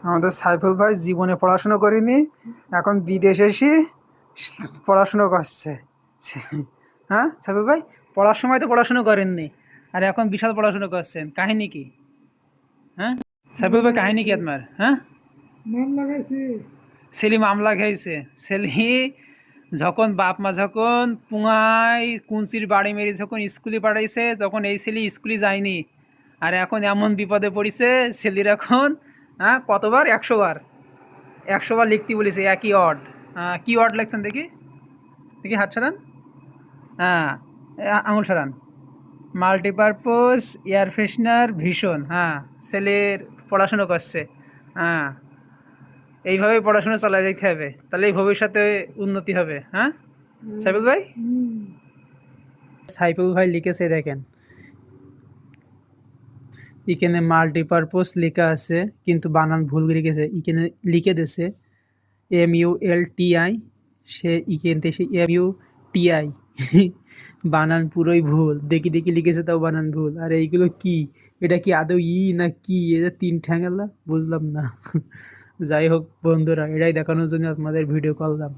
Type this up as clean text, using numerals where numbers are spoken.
আমাদের সাইফুল ভাই জীবনে পড়াশুনো করেনি, এখন বিদেশে এসে পড়াশুনো করছে। হ্যাঁ সাইফুল ভাই, পড়ার সময় তো পড়াশুনো করেননি, আর এখন বিশাল পড়াশুনো করছেন, কাহিনী কি? হ্যাঁ সাইফুল ভাই, কাহিনী কি আপনার? হ্যাঁ, সেলি মামলা খাইছে। সেলি যখন বাপ মা যখন পুঙায় কুঞ্চির বাড়ি মেরে যখন স্কুলে পাঠাইছে, তখন এই ছেলে স্কুলে যায়নি। আর এখন এমন বিপদে পড়েছে ছেলের এখন, হ্যাঁ কতবার, 100 বার, 100 বার লিখতে বলেছে একই ওয়ার্ড। কি ওয়ার্ড লিখছেন দেখি, দেখি হাত ছাড়ান। হ্যাঁ, আঙুল সরান। মাল্টিপারপোজ এয়ার ফ্রেশনার ভীষণ। হ্যাঁ, ছেলের পড়াশুনো করছে। হ্যাঁ, এইভাবেই পড়াশোনা চালিয়ে যাইতে হবে, তাহলে এই ভবিষ্যতে উন্নতি হবে। হ্যাঁ সাইফুল ভাই, সাইফুল ভাই লিখেছে দেখেন, এখানে মাল্টিপারপোজ লেখা আছে কিন্তু বানান ভুল লিখেছে। এখানে লিখে দিয়েছে MULTI, সে এখান থেকে MUTI। বানান পুরোই ভুল, দেখি দেখি লিখেছে, তাও বানান ভুল। আর এইগুলো কি, এটা কি আদৌ না কি, এটা তিন ঠ্যাঙ্গালা বুঝলাম না। যাই হোক বন্ধুরা, এটাই দেখানোর জন্য আপনাদের ভিডিও করলাম।